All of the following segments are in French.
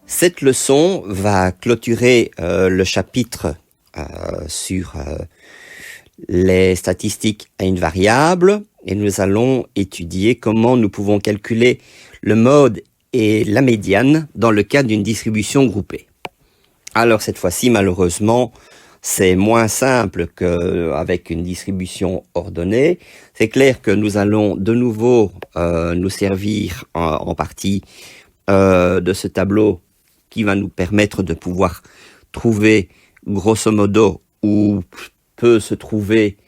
Cette leçon va clôturer le chapitre sur les statistiques à une variable et nous allons étudier comment nous pouvons calculer le mode et la médiane dans le cas d'une distribution groupée. Alors cette fois-ci, malheureusement, c'est moins simple qu'avec une distribution ordonnée. C'est clair que nous allons de nouveau nous servir en partie de ce tableau qui va nous permettre de pouvoir trouver grosso modo où peut se trouver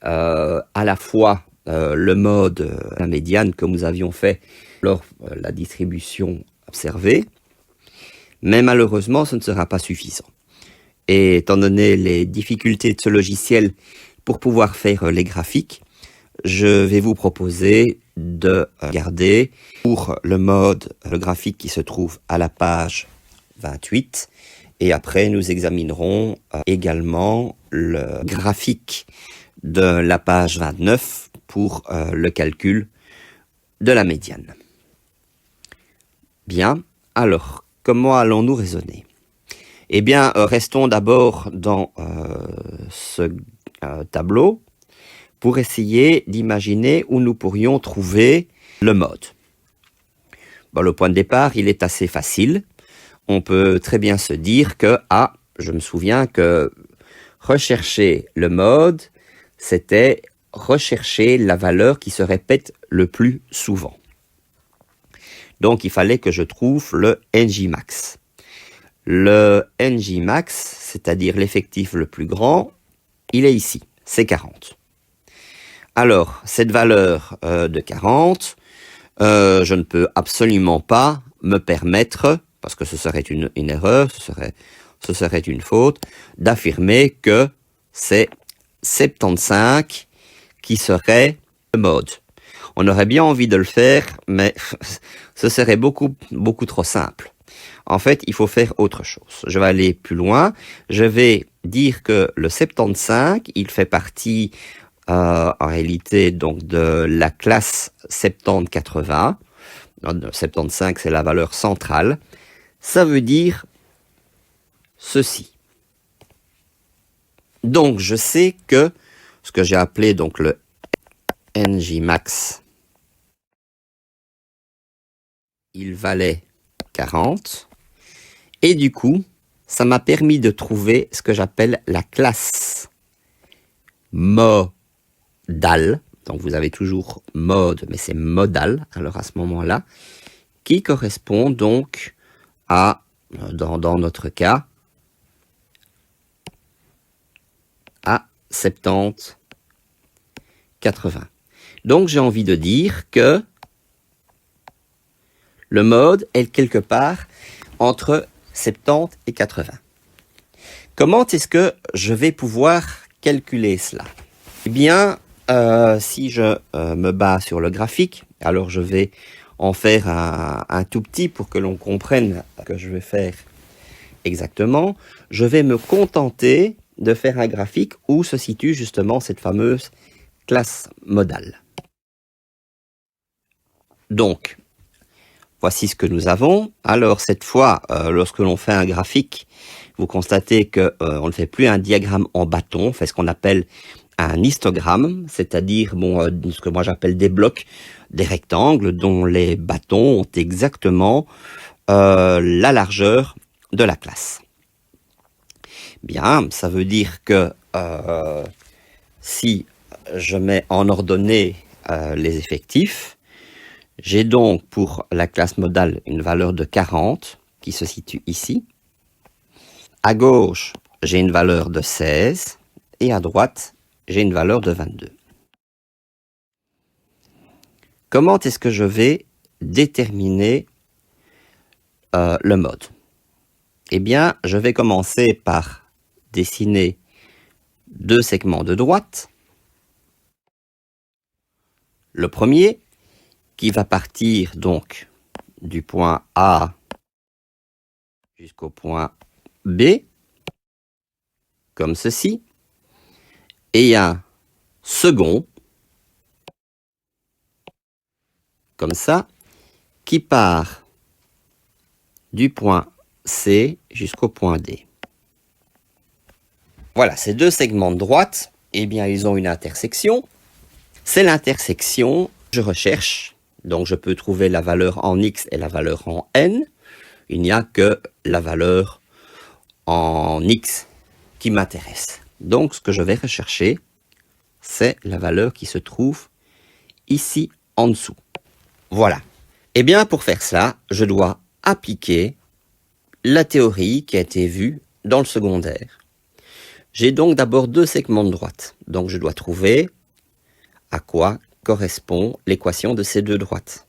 à la fois le mode, la médiane que nous avions fait lors de la distribution observée, mais malheureusement ce ne sera pas suffisant. Et étant donné les difficultés de ce logiciel pour pouvoir faire les graphiques, je vais vous proposer de regarder pour le mode, le graphique qui se trouve à la page 28. Et après, nous examinerons également le graphique de la page 29 pour le calcul de la médiane. Bien, alors, comment allons-nous raisonner ? Eh bien, restons d'abord dans ce tableau pour essayer d'imaginer où nous pourrions trouver le mode. Bon, le point de départ, il est assez facile. On peut très bien se dire que, je me souviens que rechercher le mode, c'était rechercher la valeur qui se répète le plus souvent. Donc, il fallait que je trouve le NJmax. Le NJmax, c'est-à-dire l'effectif le plus grand, il est ici, c'est 40. Alors, cette valeur de 40, je ne peux absolument pas me permettre, parce que ce serait une erreur, ce serait une faute, d'affirmer que c'est 75 qui serait le mode. On aurait bien envie de le faire, mais ce serait beaucoup trop simple. En fait, il faut faire autre chose. Je vais aller plus loin. Je vais dire que le 75, il fait partie en réalité donc de la classe 70-80. 75, c'est la valeur centrale. Ça veut dire ceci. Donc, je sais que ce que j'ai appelé donc le NJmax, il valait 40. Et du coup, ça m'a permis de trouver ce que j'appelle la classe modale. Donc, vous avez toujours mode, mais c'est modal. Alors, à ce moment-là, qui correspond donc à, dans notre cas, à 70, 80. Donc, j'ai envie de dire que le mode est quelque part entre 70 et 80. Comment est-ce que je vais pouvoir calculer cela ? Eh bien, si je me base sur le graphique, alors je vais en faire un tout petit pour que l'on comprenne ce que je vais faire exactement. Je vais me contenter de faire un graphique où se situe justement cette fameuse classe modale. Donc, voici ce que nous avons. Alors cette fois, lorsque l'on fait un graphique, vous constatez qu'on ne fait plus un diagramme en bâton, on fait ce qu'on appelle un histogramme, c'est-à-dire ce que moi j'appelle des blocs, des rectangles dont les bâtons ont exactement la largeur de la classe. Bien, ça veut dire que si je mets en ordonnée les effectifs, j'ai donc pour la classe modale une valeur de 40 qui se situe ici. À gauche, j'ai une valeur de 16 et à droite, j'ai une valeur de 22. Comment est-ce que je vais déterminer le mode ? Eh bien, je vais commencer par dessiner deux segments de droite. Le premier, qui va partir donc du point A jusqu'au point B, comme ceci, et un second, comme ça, qui part du point C jusqu'au point D. Voilà, ces deux segments de droite, eh bien, ils ont une intersection. C'est l'intersection que je recherche. Donc, je peux trouver la valeur en X et la valeur en N. Il n'y a que la valeur en X qui m'intéresse. Donc, ce que je vais rechercher, c'est la valeur qui se trouve ici en dessous. Voilà. Eh bien, pour faire ça, je dois appliquer la théorie qui a été vue dans le secondaire. J'ai donc d'abord deux segments de droite. Donc, je dois trouver à quoi correspond l'équation de ces deux droites.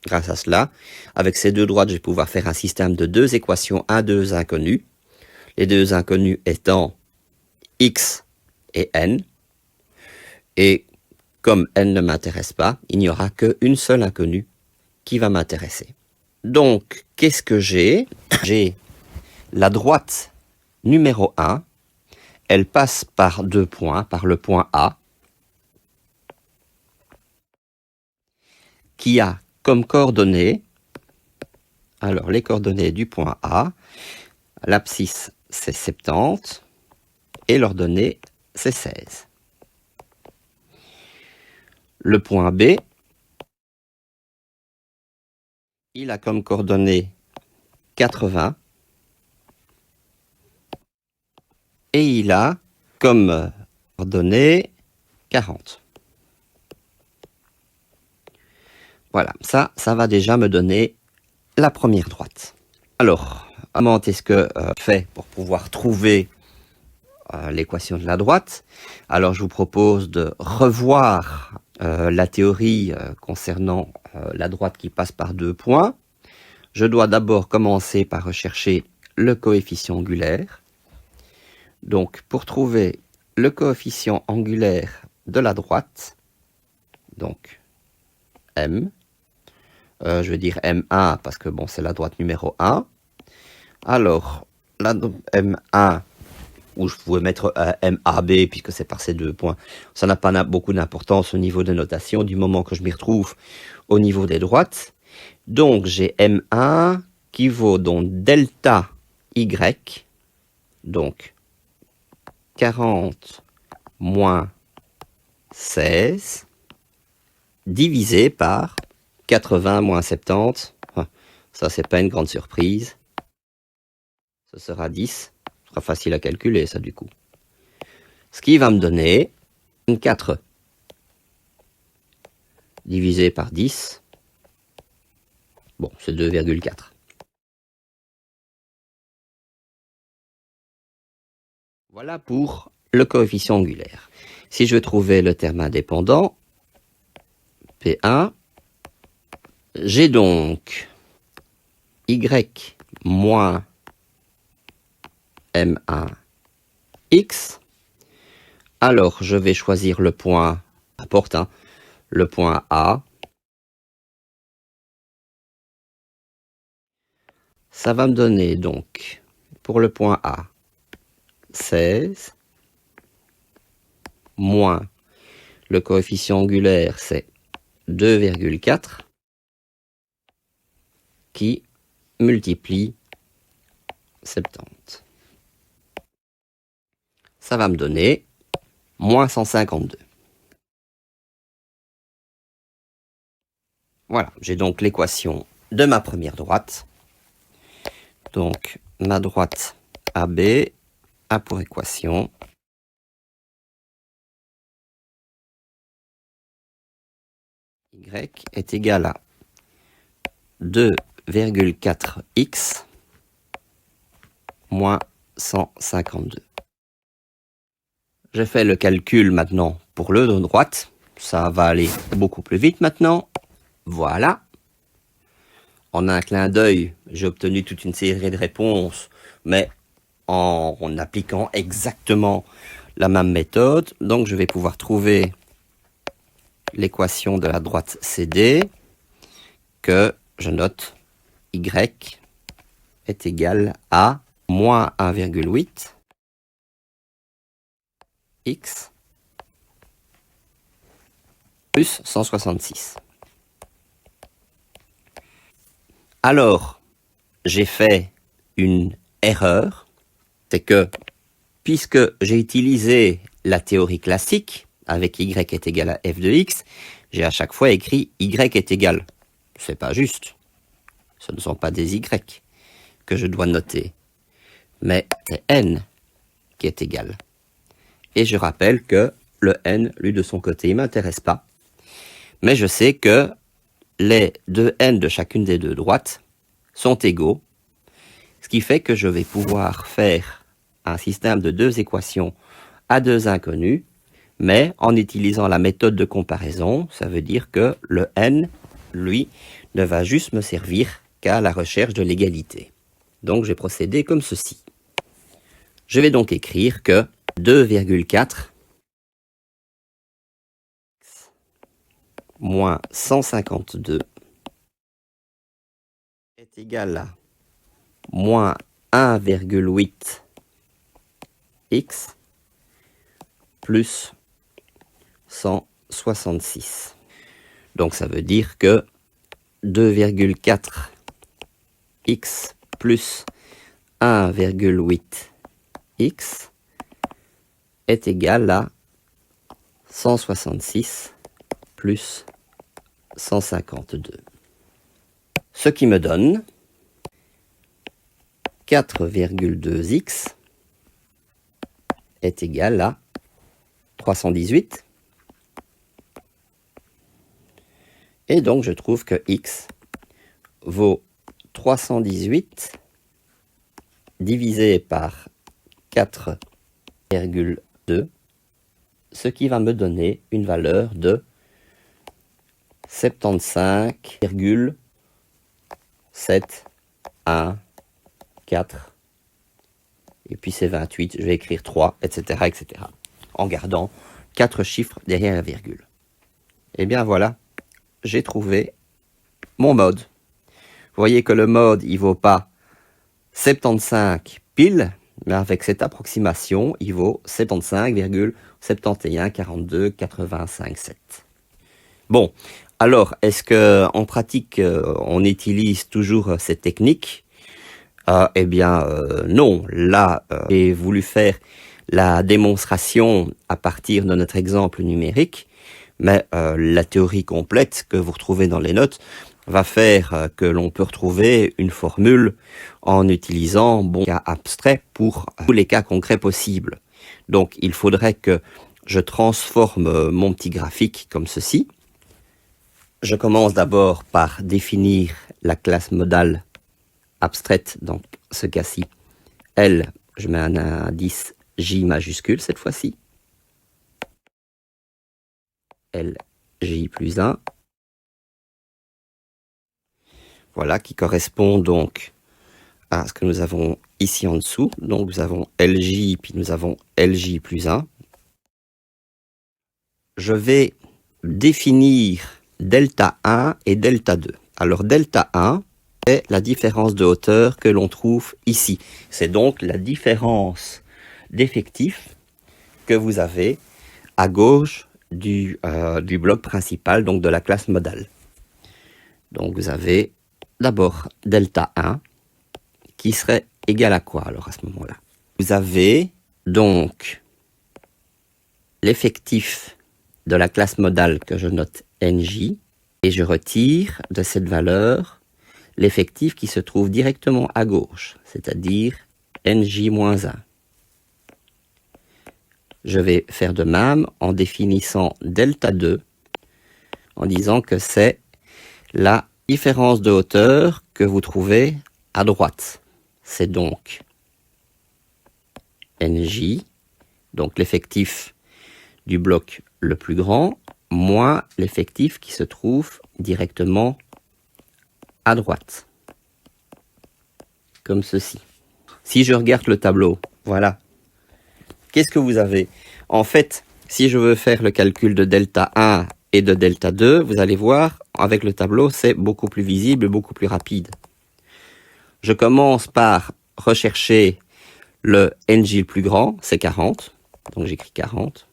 Grâce à cela, avec ces deux droites, je vais pouvoir faire un système de deux équations à deux inconnues. Les deux inconnues étant x et n. Et comme n ne m'intéresse pas, il n'y aura qu'une seule inconnue qui va m'intéresser. Donc, qu'est-ce que j'ai? J'ai la droite numéro 1. Elle passe par deux points, par le point A, qui a comme coordonnées, alors les coordonnées du point A, l'abscisse c'est 70 et l'ordonnée c'est 16. Le point B, il a comme coordonnées 80 et il a comme coordonnées 40. Voilà, ça va déjà me donner la première droite. Alors, comment est-ce que je fais pour pouvoir trouver l'équation de la droite? Alors, je vous propose de revoir la théorie concernant la droite qui passe par deux points. Je dois d'abord commencer par rechercher le coefficient angulaire. Donc, pour trouver le coefficient angulaire de la droite, donc M, je vais dire M1 parce que bon, c'est la droite numéro 1. Alors, la M1, où je pouvais mettre MAB puisque c'est par ces deux points, ça n'a pas beaucoup d'importance au niveau de notation du moment que je m'y retrouve au niveau des droites. Donc, j'ai M1 qui vaut donc delta Y, donc 40 moins 16, divisé par 80 moins 70. Ça, c'est pas une grande surprise. Ce sera 10. Ce sera facile à calculer, ça, du coup. Ce qui va me donner 24 divisé par 10. Bon, c'est 2,4. Voilà pour le coefficient angulaire. Si je veux trouver le terme indépendant, P1, j'ai donc Y moins M1X. Alors, je vais choisir le point, importe, le point A. Ça va me donner donc, pour le point A, 16, moins le coefficient angulaire, c'est 2,4, qui multiplie 70. Ça va me donner moins 152. Voilà, j'ai donc l'équation de ma première droite. Donc, ma droite AB a pour équation Y est égal à 2,4x moins 152. Je fais le calcul maintenant pour le de droite. Ça va aller beaucoup plus vite maintenant. Voilà. En un clin d'œil, j'ai obtenu toute une série de réponses, mais en appliquant exactement la même méthode. Donc, je vais pouvoir trouver l'équation de la droite CD que je note Y est égal à moins 1,8 x plus 166. Alors, j'ai fait une erreur, c'est que puisque j'ai utilisé la théorie classique, avec y est égal à f de x, j'ai à chaque fois écrit y est égal. C'est pas juste. Ce ne sont pas des y que je dois noter, mais c'est n qui est égal. Et je rappelle que le n, lui de son côté, il ne m'intéresse pas. Mais je sais que les deux n de chacune des deux droites sont égaux, ce qui fait que je vais pouvoir faire un système de deux équations à deux inconnus, mais en utilisant la méthode de comparaison, ça veut dire que le n, lui, ne va juste me servir qu'à la recherche de l'égalité. Donc je vais procéder comme ceci. Je vais donc écrire que 2,4 moins 152 est égal à moins 1,8 x plus 166. Donc ça veut dire que 2,4 x plus 1,8 x est égal à 166 plus 152. Ce qui me donne 4,2x est égal à 318. Et donc je trouve que x vaut 318 divisé par 4,2, ce qui va me donner une valeur de 75,714. Et puis c'est 28, je vais écrire 3, etc., etc. En gardant 4 chiffres derrière la virgule. Et bien voilà, j'ai trouvé mon mode. Vous voyez que le mode, il ne vaut pas 75 pile, mais avec cette approximation, il vaut 75,714285,7. Bon, alors, est-ce qu'en pratique, on utilise toujours cette technique? Eh bien, non. Là, j'ai voulu faire la démonstration à partir de notre exemple numérique, mais la théorie complète que vous retrouvez dans les notes va faire que l'on peut retrouver une formule en utilisant un cas abstrait pour tous les cas concrets possibles. Donc, il faudrait que je transforme mon petit graphique comme ceci. Je commence d'abord par définir la classe modale abstraite, donc ce cas-ci. L, je mets un indice J majuscule cette fois-ci. L, J plus 1. Voilà, qui correspond donc à ce que nous avons ici en dessous. Donc nous avons LJ, puis nous avons LJ plus 1. Je vais définir delta 1 et delta 2. Alors delta 1 est la différence de hauteur que l'on trouve ici. C'est donc la différence d'effectifs que vous avez à gauche du bloc principal, donc de la classe modale. Donc vous avez d'abord delta 1 qui serait égal à quoi alors à ce moment-là? Vous avez donc l'effectif de la classe modale que je note NJ et je retire de cette valeur l'effectif qui se trouve directement à gauche, c'est-à-dire NJ-1. Je vais faire de même en définissant delta 2 en disant que c'est la différence de hauteur que vous trouvez à droite. C'est donc NJ, donc l'effectif du bloc le plus grand, moins l'effectif qui se trouve directement à droite. Comme ceci. Si je regarde le tableau, voilà. Qu'est-ce que vous avez? En fait, si je veux faire le calcul de delta 1 et de delta 2, vous allez voir, avec le tableau, c'est beaucoup plus visible et beaucoup plus rapide. Je commence par rechercher le NJ le plus grand, c'est 40. Donc j'écris 40.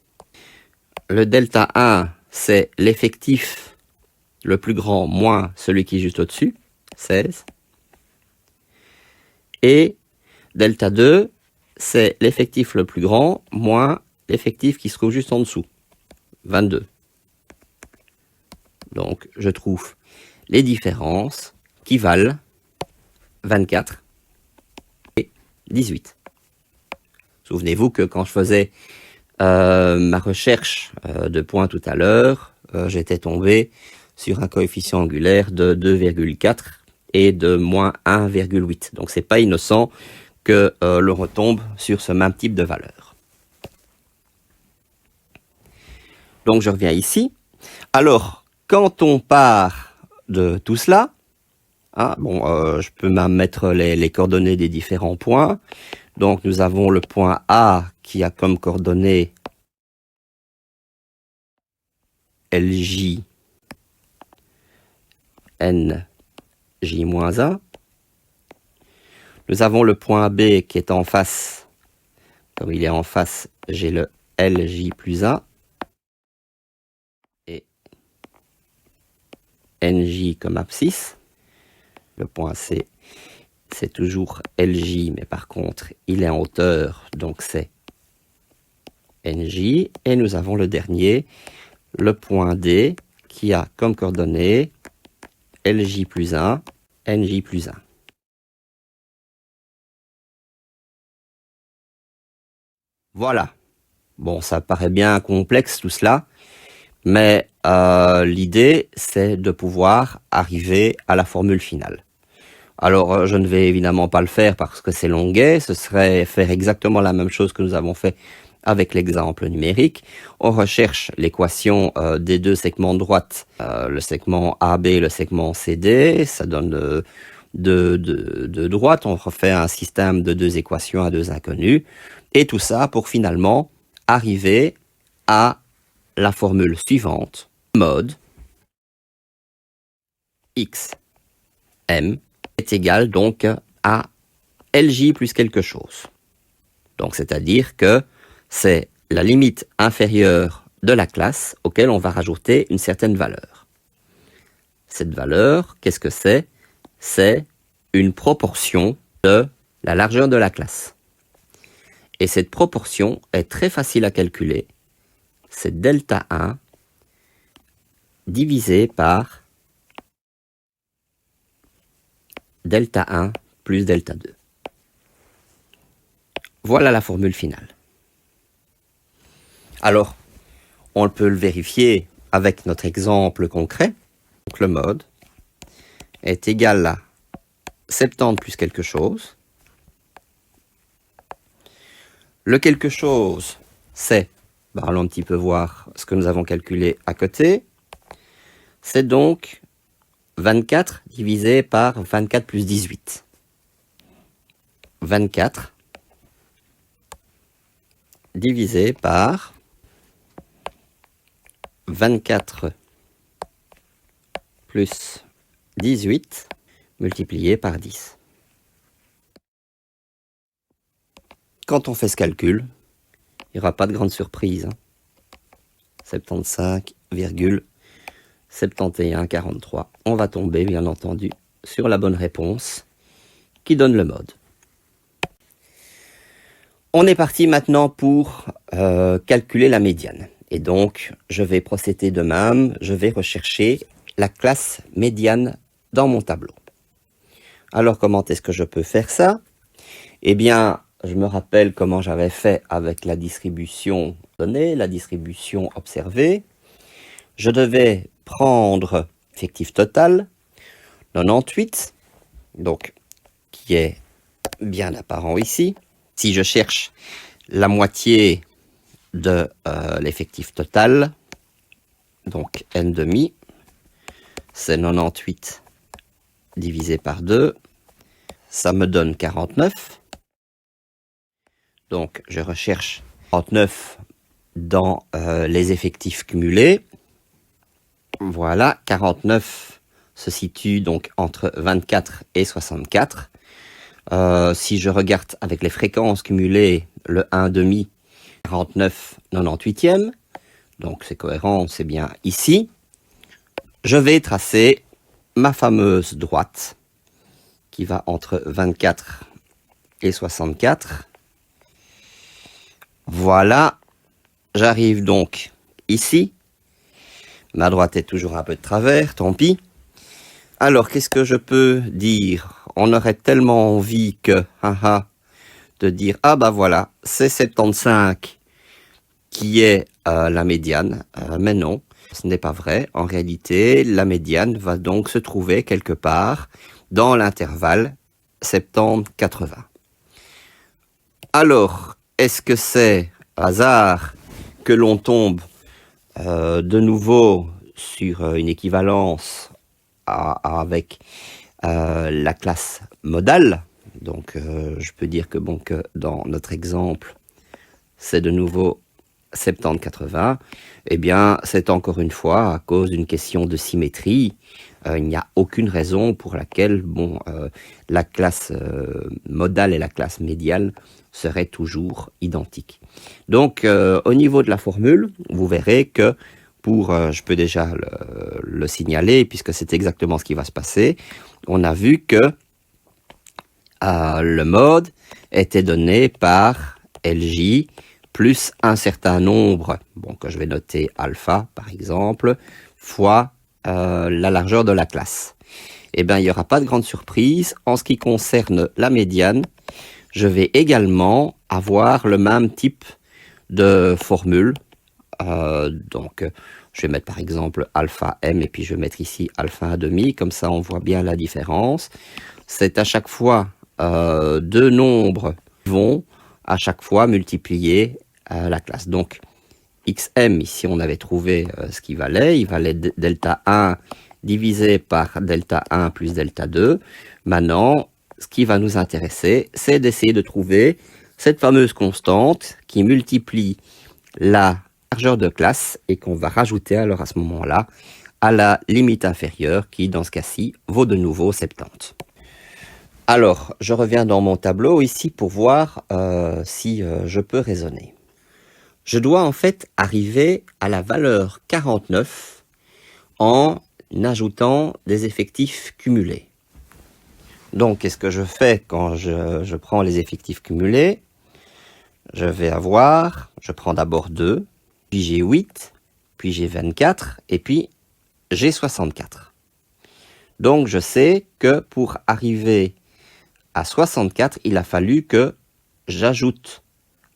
Le delta 1, c'est l'effectif le plus grand moins celui qui est juste au-dessus, 16. Et delta 2, c'est l'effectif le plus grand moins l'effectif qui se trouve juste en dessous, 22. Donc, je trouve les différences qui valent 24 et 18. Souvenez-vous que quand je faisais ma recherche de points tout à l'heure, j'étais tombé sur un coefficient angulaire de 2,4 et de moins 1,8. Donc, c'est pas innocent que l'on retombe sur ce même type de valeur. Donc, je reviens ici. Alors, quand on part de tout cela, je peux même mettre les coordonnées des différents points. Donc, nous avons le point A qui a comme coordonnées LJ, NJ-1. Nous avons le point B qui est en face. Comme il est en face, j'ai le LJ plus 1. Et NJ comme abscisse. Le point C, c'est toujours LJ, mais par contre, il est en hauteur, donc c'est NJ. Et nous avons le dernier, le point D, qui a comme coordonnées LJ plus 1, NJ plus 1. Voilà. Bon, ça paraît bien complexe tout cela, mais l'idée, c'est de pouvoir arriver à la formule finale. Alors, je ne vais évidemment pas le faire parce que c'est longuet, ce serait faire exactement la même chose que nous avons fait avec l'exemple numérique. On recherche l'équation des deux segments de droite, le segment AB et le segment CD, ça donne de droite, on refait un système de deux équations à deux inconnues, et tout ça pour finalement arriver à la formule suivante, mode x m est égal donc à LJ plus quelque chose. Donc c'est-à-dire que c'est la limite inférieure de la classe auquel on va rajouter une certaine valeur. Cette valeur, qu'est-ce que c'est? C'est une proportion de la largeur de la classe. Et cette proportion est très facile à calculer. C'est delta 1 divisé par delta 1 plus delta 2. Voilà la formule finale. Alors, on peut le vérifier avec notre exemple concret. Donc, le mode est égal à 70 plus quelque chose. Le quelque chose, c'est, allons un petit peu voir ce que nous avons calculé à côté. C'est donc 24 divisé par 24 plus 18. 24 divisé par 24 plus 18 multiplié par 10. Quand on fait ce calcul, il n'y aura pas de grande surprise. 75,7143. On va tomber, bien entendu, sur la bonne réponse qui donne le mode. On est parti maintenant pour calculer la médiane. Et donc, je vais procéder de même. Je vais rechercher la classe médiane dans mon tableau. Alors, comment est-ce que je peux faire ça? Eh bien, je me rappelle comment j'avais fait avec la distribution donnée, la distribution observée. Je devais prendre l'effectif total, 98, donc qui est bien apparent ici. Si je cherche la moitié de l'effectif total, donc n demi, c'est 98 divisé par 2, ça me donne 49. Donc je recherche 49 dans les effectifs cumulés. Voilà, 49 se situe donc entre 24 et 64. Si je regarde avec les fréquences cumulées, le 1,5, 49 98e, donc c'est cohérent, c'est bien ici. Je vais tracer ma fameuse droite qui va entre 24 et 64. Voilà, j'arrive donc ici. Ma droite est toujours un peu de travers, tant pis. Alors, qu'est-ce que je peux dire? On aurait tellement envie que, de dire, ah bah voilà, c'est 75 qui est la médiane, mais non, ce n'est pas vrai. En réalité, la médiane va donc se trouver quelque part dans l'intervalle 70-80. Alors, est-ce que c'est hasard que l'on tombe de nouveau sur une équivalence avec la classe modale? Donc, je peux dire que, bon, que dans notre exemple, c'est de nouveau 70-80. Eh bien, c'est encore une fois à cause d'une question de symétrie. Il n'y a aucune raison pour laquelle, bon, la classe modale et la classe médiane seraient toujours identiques. Donc, au niveau de la formule, vous verrez que pour, je peux déjà le signaler, puisque c'est exactement ce qui va se passer, on a vu que le mode était donné par LJ plus un certain nombre, bon, que je vais noter alpha par exemple, fois la largeur de la classe. Eh bien, il n'y aura pas de grande surprise. En ce qui concerne la médiane, je vais également avoir le même type de formule. Donc, je vais mettre par exemple alpha m et puis je vais mettre ici alpha 1/2, comme ça on voit bien la différence. C'est à chaque fois deux nombres qui vont à chaque fois multiplier la classe. Donc, xm, ici on avait trouvé ce qu'il valait. Il valait delta 1 divisé par delta 1 plus delta 2. Maintenant, ce qui va nous intéresser, c'est d'essayer de trouver cette fameuse constante qui multiplie la largeur de classe et qu'on va rajouter alors à ce moment-là à la limite inférieure qui, dans ce cas-ci, vaut de nouveau 70. Alors, je reviens dans mon tableau ici pour voir si je peux raisonner. Je dois en fait arriver à la valeur 49 en ajoutant des effectifs cumulés. Donc, qu'est-ce que je fais quand je prends les effectifs cumulés? Je vais avoir, je prends d'abord 2, puis j'ai 8, puis j'ai 24, et puis j'ai 64. Donc, je sais que pour arriver à 64, il a fallu que j'ajoute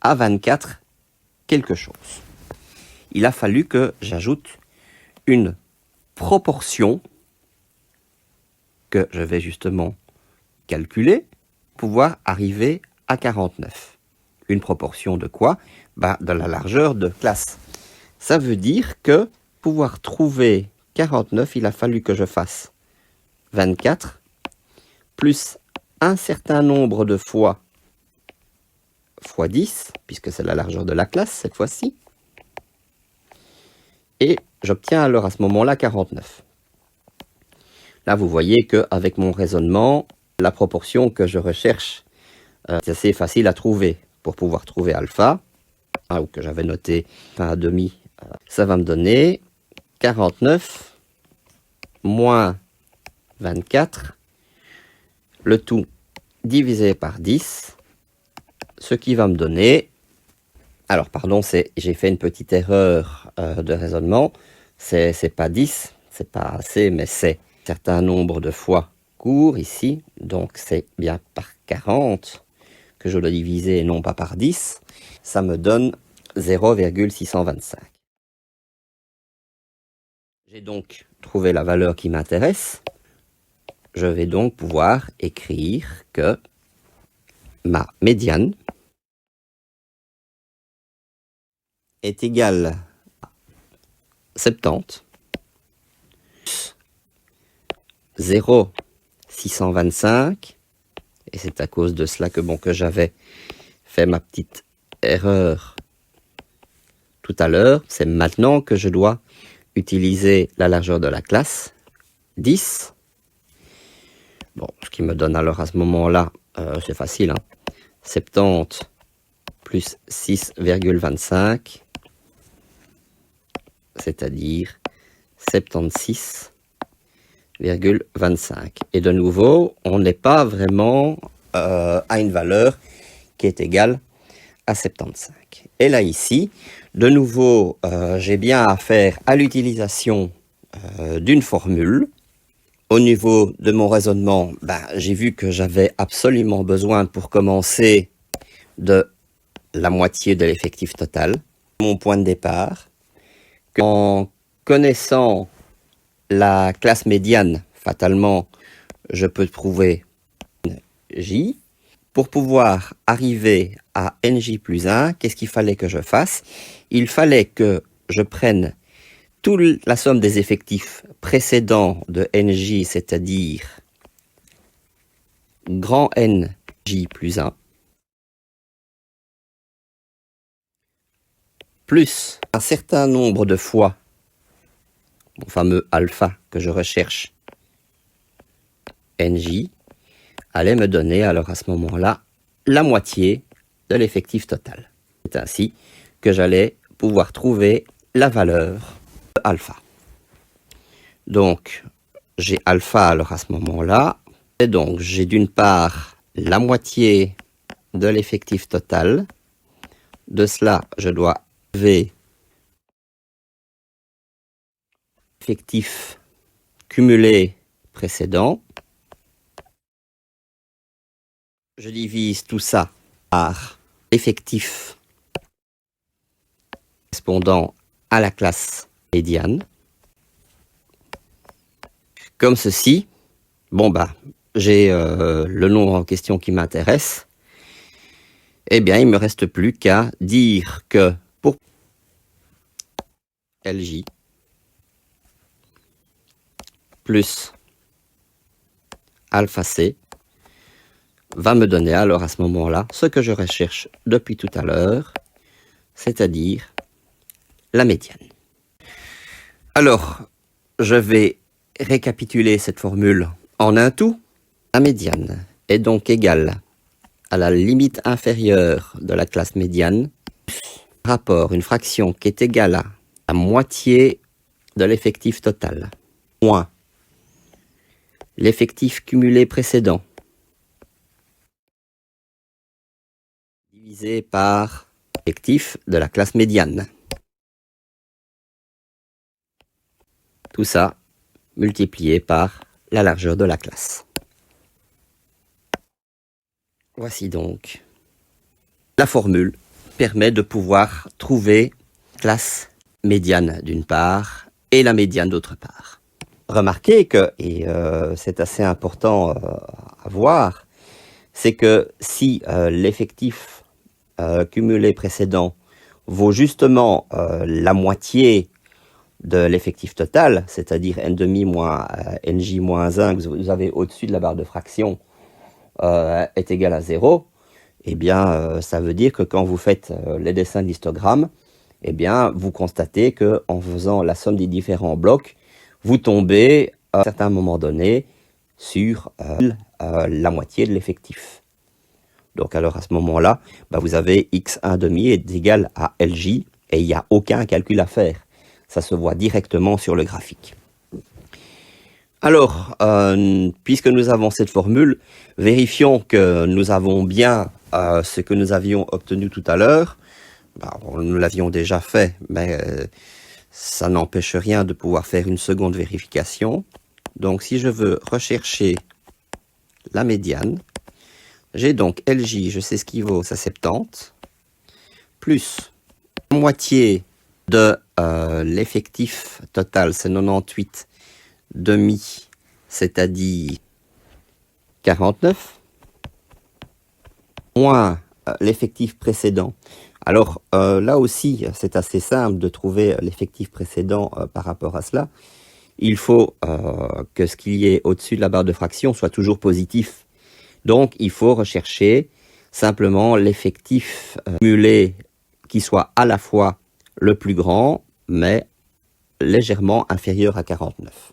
à 24 quelque chose. Il a fallu que j'ajoute une proportion que je vais justement calculer pour pouvoir arriver à 49. Une proportion de quoi? De la largeur de classe. Ça veut dire que pour pouvoir trouver 49, il a fallu que je fasse 24 plus un certain nombre de fois 10, puisque c'est la largeur de la classe cette fois-ci. Et j'obtiens alors à ce moment-là 49. Là, vous voyez qu'avec mon raisonnement, la proportion que je recherche, c'est assez facile à trouver. Pour pouvoir trouver alpha, ou que j'avais noté 1/2, ça va me donner 49 moins 24, le tout divisé par 10, ce qui va me donner... Alors, pardon, j'ai fait une petite erreur de raisonnement. C'est pas 10, c'est pas assez, mais c'est un certain nombre de fois court ici. Donc, c'est bien par 40 que je dois diviser et non pas par 10. Ça me donne 0,625. J'ai donc trouvé la valeur qui m'intéresse. Je vais donc pouvoir écrire que ma médiane est égale à 70 plus 0,625, et c'est à cause de cela que, que j'avais fait ma petite erreur tout à l'heure. C'est maintenant que je dois utiliser la largeur de la classe, 10. Bon, ce qui me donne alors à ce moment-là, c'est facile, 70 plus 6,25, c'est-à-dire 76,25. Et de nouveau, on n'est pas vraiment à une valeur qui est égale à 75. Et là ici, de nouveau, j'ai bien affaire à l'utilisation d'une formule. Au niveau de mon raisonnement, j'ai vu que j'avais absolument besoin pour commencer de la moitié de l'effectif total. Mon point de départ, en connaissant la classe médiane, fatalement, je peux trouver J. Pour pouvoir arriver à NJ plus 1, qu'est-ce qu'il fallait que je fasse? Il fallait que je prenne toute la somme des effectifs précédents de NJ, c'est-à-dire grand NJ plus 1, plus un certain nombre de fois mon fameux alpha que je recherche, NJ, allait me donner alors à ce moment-là la moitié de l'effectif total. C'est ainsi que j'allais pouvoir trouver la valeur de alpha. Donc, j'ai alpha alors à ce moment-là. Et donc, j'ai d'une part la moitié de l'effectif total. De cela, je dois V effectif cumulé précédent. Je divise tout ça par l'effectif correspondant à la classe médiane. Comme ceci. Bon, j'ai le nombre en question qui m'intéresse. Eh bien, il ne me reste plus qu'à dire que pour LJ plus alpha C va me donner alors à ce moment-là ce que je recherche depuis tout à l'heure, c'est-à-dire la médiane. Alors, je vais récapituler cette formule en un tout. La médiane est donc égale à la limite inférieure de la classe médiane, rapport une fraction qui est égale à la moitié de l'effectif total, moins l'effectif cumulé précédent, divisé par l'effectif de la classe médiane. Tout ça multiplié par la largeur de la classe. Voici donc la formule qui permet de pouvoir trouver la classe médiane d'une part et la médiane d'autre part. Remarquez que, et c'est assez important à voir, c'est que si l'effectif cumulé précédent vaut justement la moitié de l'effectif total, c'est-à-dire n demi moins nj moins 1 que vous avez au-dessus de la barre de fraction est égal à 0, eh bien ça veut dire que quand vous faites les dessins de l'histogramme, eh bien vous constatez que en faisant la somme des différents blocs, vous tombez à un certain moment donné sur la moitié de l'effectif. Donc alors à ce moment-là, vous avez x1 demi est égal à lj et il n'y a aucun calcul à faire. Ça se voit directement sur le graphique. Alors, puisque nous avons cette formule, vérifions que nous avons bien ce que nous avions obtenu tout à l'heure. Nous l'avions déjà fait, mais ça n'empêche rien de pouvoir faire une seconde vérification. Donc, si je veux rechercher la médiane, j'ai donc LJ, je sais ce qu'il vaut, c'est 70, plus la moitié de l'effectif total, c'est 98 demi, c'est-à-dire 49, moins l'effectif précédent. Alors là aussi, c'est assez simple de trouver l'effectif précédent par rapport à cela. Il faut que ce qu'il y ait au-dessus de la barre de fraction soit toujours positif. Donc il faut rechercher simplement l'effectif cumulé qui soit à la fois le plus grand, mais légèrement inférieur à 49.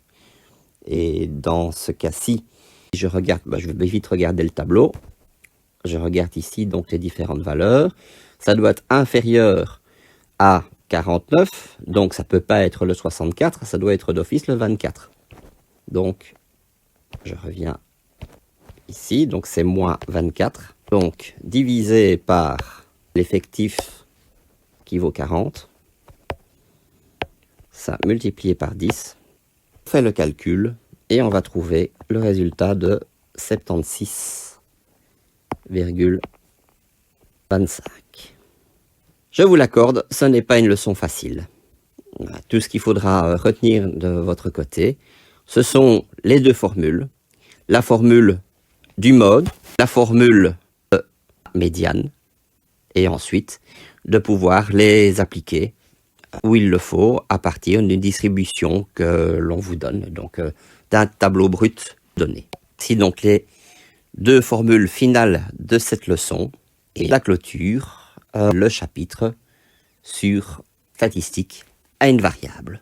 Et dans ce cas-ci, si je regarde, je vais vite regarder le tableau. Je regarde ici donc les différentes valeurs. Ça doit être inférieur à 49, donc ça ne peut pas être le 64, ça doit être d'office le 24. Donc, je reviens ici, donc c'est moins 24. Donc, divisé par l'effectif qui vaut 40, ça multiplié par 10, on fait le calcul et on va trouver le résultat de 76,25. Je vous l'accorde, ce n'est pas une leçon facile. Tout ce qu'il faudra retenir de votre côté, ce sont les deux formules. La formule du mode, la formule de médiane, et ensuite de pouvoir les appliquer où il le faut à partir d'une distribution que l'on vous donne, donc d'un tableau brut donné. Voici donc les deux formules finales de cette leçon et la clôture, le chapitre sur statistiques à une variable.